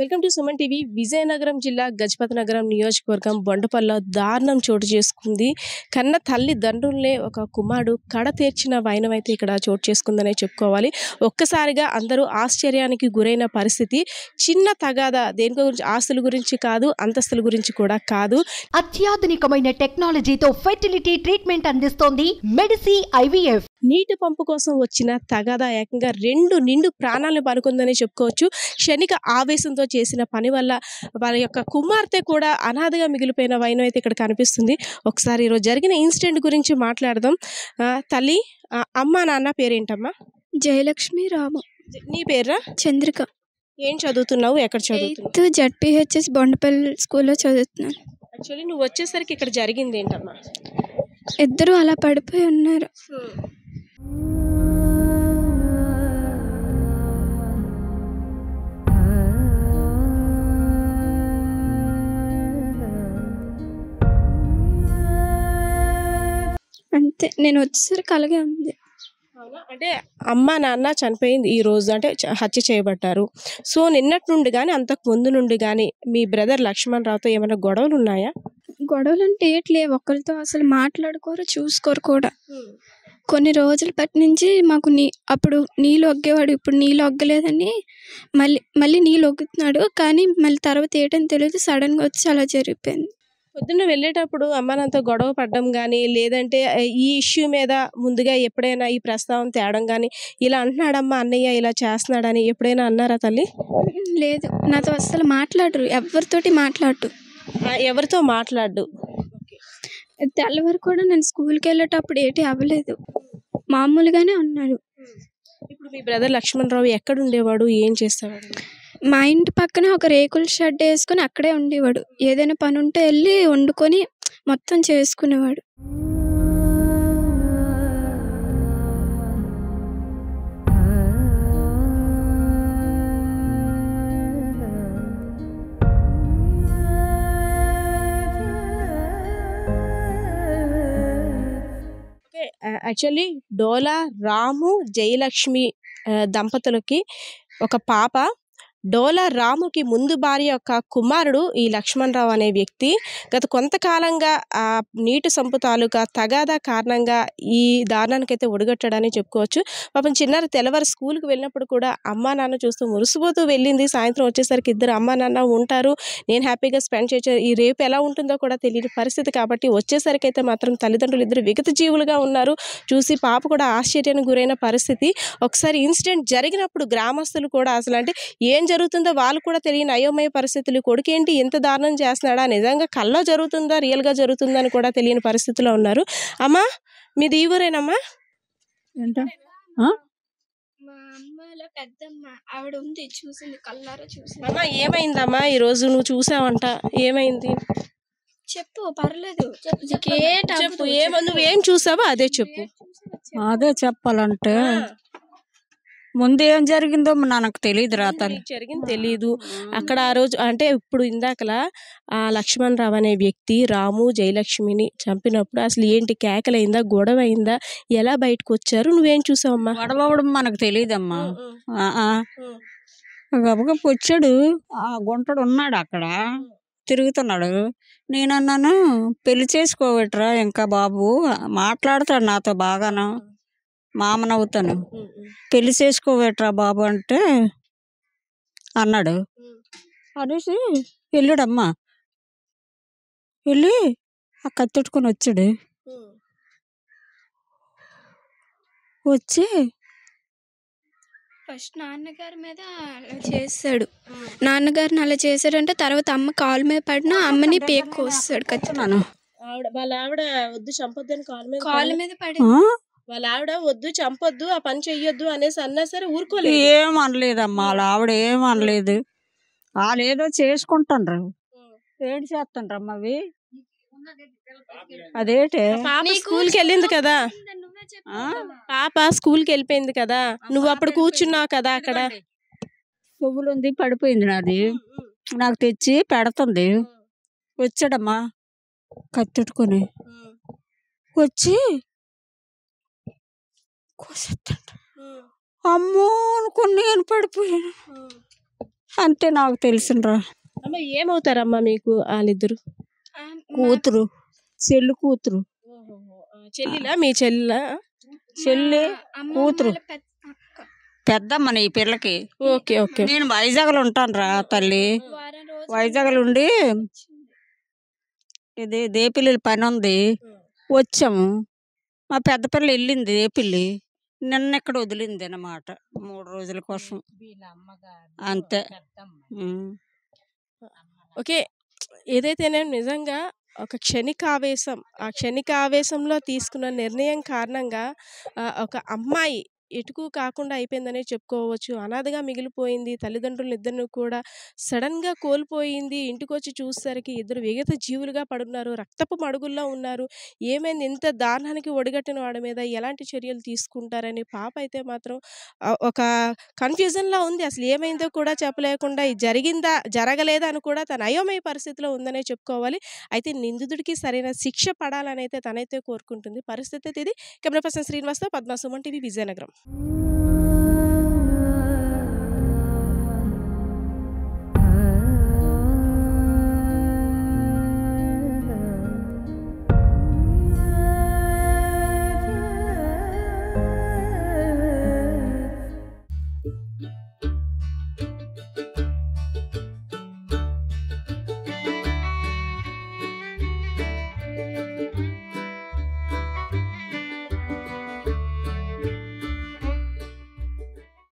Welcome to Suman TV. Vizianagaram జిల్లా గజపతి నగరం నియోజకవర్గం బొండపల్లిలో దారుణం చోటు చేసుకుంది. కన్న తల్లిదండ్రులనే ఒక కుమారుడు కడ తీర్చిన వైనం అయితే ఇక్కడ చోటు చేసుకుందనే చెప్పుకోవాలి. ఒక్కసారిగా అందరూ ఆశ్చర్యానికి గురైన పరిస్థితి. చిన్న తగాదా, దేని గురించి, ఆస్తుల గురించి కాదు, అంతస్తుల గురించి కూడా కాదు. అత్యాధునికమైన టెక్నాలజీతో ఫెర్టిలిటీ ట్రీట్మెంట్ అందిస్తోంది మెడిసి ఐవీఎఫ్. నీటి పంపు కోసం వచ్చిన తగాదా ఏకంగా 2 నిండు ప్రాణాలను పలుకుందని చెప్పుకోవచ్చు. క్షణిక ఆవేశంతో చేసిన పని వల్ల వారి యొక్క కుమార్తె కూడా అనాథగా మిగిలిపోయిన వైనం అయితే ఇక్కడ కనిపిస్తుంది. ఒకసారి ఈరోజు జరిగిన ఇన్సిడెంట్ గురించి మాట్లాడదాం. తల్లి, అమ్మ నాన్న పేరేంటమ్మా? జయలక్ష్మి, రాము. నీ పేరా? చంద్రిక. ఏం చదువుతున్నావు? ఎక్కడ చదువుతున్నావు? 8th జడ్పీహెచ్ఎస్ బొండపల్లి స్కూల్లో చదువుతున్నాను. యాక్చువల్లీ నువ్వు వచ్చేసరికి ఇక్కడ జరిగింది ఏంటమ్మా? ఇద్దరు అలా పడిపోయి ఉన్నారు. అంతే, నేను వచ్చేసరికి అలాగే ఉంది. అంటే అమ్మ నాన్న చనిపోయింది ఈ రోజు, అంటే హత్య చేయబడ్డారు. సో నిన్నటి నుండి కానీ అంతకు ముందు నుండి కానీ మీ బ్రదర్ లక్ష్మణ్ రావుతో ఏమైనా గొడవలు ఉన్నాయా? గొడవలు అంటే ఏట్లే, ఒకరితో అసలు మాట్లాడుకోరు, చూసుకోరు కూడా. కొన్ని రోజుల పట్టి నుంచి మాకు అప్పుడు నీళ్ళు ఒగ్గేవాడు, ఇప్పుడు నీళ్ళు ఒగ్గలేదని మళ్ళీ నీళ్ళు ఒగ్గుతున్నాడు. కానీ మళ్ళీ తర్వాత ఏంటని తెలియదు, సడన్గా వచ్చి అలా జరిగిపోయింది. పొద్దున్న వెళ్ళేటప్పుడు అమ్మ నాన్నతో గొడవ పడ్డం కానీ, లేదంటే ఈ ఇష్యూ మీద ముందుగా ఎప్పుడైనా ఈ ప్రస్తావన తేడం కానీ, ఇలా అంటున్నాడమ్మా అన్నయ్య ఇలా చేస్తున్నాడని ఎప్పుడైనా అన్నారా తల్లి? లేదు, నాతో అసలు మాట్లాడరు, ఎవరితోటి మాట్లాడు. ఎవరితో మాట్లాడు? తెల్లవారు కూడా నేను స్కూల్కి వెళ్ళేటప్పుడు ఏటి అవ్వలేదు, మామూలుగానే ఉన్నాడు. ఇప్పుడు మీ బ్రదర్ లక్ష్మణ్ రావు ఎక్కడ ఉండేవాడు, ఏం చేసేవాడు? మా ఇంటి పక్కన ఒక రేకుల షెడ్ వేసుకొని అక్కడే ఉండేవాడు. ఏదైనా పని ఉంటే వెళ్ళి వండుకొని మొత్తం చేసుకునేవాడు. యాక్చువల్లీ డోలా రాము జయలక్ష్మి దంపతులకి ఒక పాప. డోలా రాముకి ముందు భార్య యొక్క కుమారుడు ఈ లక్ష్మణ్ రావు అనే వ్యక్తి. గత కొంతకాలంగా ఆ నీటి సంపు తాలూకా తగాదా కారణంగా ఈ దారుణానికైతే ఒడిగట్టాడని చెప్పుకోవచ్చు. పాపం చిన్నారి తెల్లవారు స్కూల్కి వెళ్ళినప్పుడు కూడా అమ్మా నాన్న చూస్తూ మురిసిపోతూ వెళ్ళింది. సాయంత్రం వచ్చేసరికి ఇద్దరు అమ్మా నాన్న ఉంటారు, నేను హ్యాపీగా స్పెండ్ చేయొచ్చు. ఈ రేపు ఎలా ఉంటుందో కూడా తెలియని పరిస్థితి కాబట్టి వచ్చేసరికి అయితే మాత్రం తల్లిదండ్రులు ఇద్దరు విగత జీవులుగా ఉన్నారు. చూసి పాప కూడా ఆశ్చర్యానికి గురైన పరిస్థితి. ఒకసారి ఇన్సిడెంట్ జరిగినప్పుడు గ్రామస్తులు కూడా అసలు అంటే ఏం జరుగుతుందో వాళ్ళు కూడా తెలియని అయోమయ పరిస్థితులు. కొడుకేంటి ఇంత దారుణం చేస్తున్నాడా, నిజంగా కల్లో జరుగుతుందా, రియల్గా జరుగుతుందా అని కూడా తెలియని పరిస్థితిలో ఉన్నారు. అమ్మా మీది ఈ ఊరేనమ్మా? మా అమ్మలో పెద్దమ్మ ఆవిడ ఉంది, చూసింది, కళ్ళారా చూసింది. అమ్మా ఏమైందమ్మా ఈరోజు? నువ్వు చూసావంట, ఏమైంది చెప్పు, పర్లేదు చెప్పు. నువ్వేం చూసావో అదే చెప్పు. అదే చెప్పాలంటే ముందు ఏం జరిగిందో నాకు తెలియదు. జరిగింది తెలీదు. అక్కడ ఆ రోజు అంటే ఇప్పుడు ఇందాకలా ఆ లక్ష్మణ్ రావు అనే వ్యక్తి రాము జయలక్ష్మిని చంపినప్పుడు అసలు ఏంటి, కేకలైందా, గొడవ అయిందా, ఎలా బయటకు వచ్చారు, నువ్వేం చూసావమ్మా? గొడవ అవడం మనకు తెలియదమ్మా. గబగబ వచ్చాడు, ఆ గుంటడు ఉన్నాడు అక్కడ తిరుగుతున్నాడు. నేనన్నాను పెళ్లి చేసుకోవట్రా ఇంకా బాబు, మాట్లాడతాడు నాతో బాగాను, మామనవుతాను, పెళ్లి చేసుకోవేట్రా బాబు అంటే అన్నాడు. అనేసి వెళ్ళాడమ్మా, వెళ్ళి ఆ కత్తెట్టుకొని వచ్చాడు. వచ్చి ఫస్ట్ నాన్నగారి మీద అలా చేస్తాడు. నాన్నగారిని అలా చేశాడంటే తర్వాత అమ్మ కాలు మీద పడినా అమ్మని పేక్కు వస్తాడు. కత్తున్నాను. వాళ్ళ ఆవిడ వద్దు చంపొద్దని కాలు మీద పడి, వాళ్ళ ఆవిడ వద్దు చంపొద్దు ఆ పని చెయ్యొద్దు అనేసి అన్నా సరే ఊరుకోలేదు. ఏమనలేదమ్మా, వాళ్ళ ఆవిడ ఏమనలేదు. వాళ్ళు ఏదో చేసుకుంటారు, ఏడు చేస్తుండ్రమ్మా అవి. అదేంటే పాప స్కూల్కి వెళ్ళింది కదా, పాప స్కూల్కి వెళ్ళిపోయింది కదా, నువ్వు అప్పుడు కూర్చున్నావు కదా అక్కడ. పువ్వులు ఉంది పడిపోయింది, నాది నాకు తెచ్చి పెడుతుంది. వచ్చాడమ్మా కత్తెట్టుకొని వచ్చి కోసేస్తాడు. అమ్మో అనుకుని నేను పడిపోయాను. అంతే నాకు తెలిసినరా. అమ్మ ఏమవుతారమ్మా మీకు వాళ్ళిద్దరు? కూతురు, చెల్లి కూతురు. చెల్లిలా మీ చెల్లిలా? చెల్లి కూతురు పెద్దమ్మని ఈ పిల్లకి. Okay okay. నేను వైజాగ్లో ఉంటాను రా తల్లి. వైజాగ్లో ఉండి ఇది దేపిల్లి పని ఉంది, వచ్చాము. మా పెద్ద పిల్ల వెళ్ళింది దేపిల్లి, నిన్న ఇక్కడ వదిలింది అన్నమాట 3 రోజుల కోసం అంతే. ఓకే. ఏదైతేనే నిజంగా ఒక క్షణికావేశం, ఆ క్షణికావేశంలో తీసుకున్న నిర్ణయం కారణంగా ఒక అమ్మాయి ఎటుకు కాకుండా అయిపోయిందనే చెప్పుకోవచ్చు. అనాథగా మిగిలిపోయింది. తల్లిదండ్రులిద్దరిని కూడా సడన్‌గా కోల్పోయింది. ఇంటికొచ్చి చూసేసరికి ఇద్దరు విగత జీవులుగా పడున్నారు. రక్తపు మడుగుల్లో ఉన్నారు. ఏమైంది? ఇంత దారుణానికి ఒడిగట్టిన వాడి మీద ఎలాంటి చర్యలు తీసుకుంటారని పాప అయితే మాత్రం ఒక కన్‌ఫ్యూజన్‌లో ఉంది. అసలు ఏమైందో కూడా చెప్పలేకుండా ఇది జరిగిందా? జరగలేదా? అని కూడా తను అయోమయ పరిస్థితిలో ఉందనే చెప్పుకోవాలి. అయితే నిందితుడికి సరైన శిక్ష పడాలనైతే తనైతే కోరుకుంటుంది. పరిస్థితి అయితే ఇది. కెమెరా పర్సన్ శ్రీనివాస్‌తో పద్మ, సుమన్ టీవీ, విజయనగరం.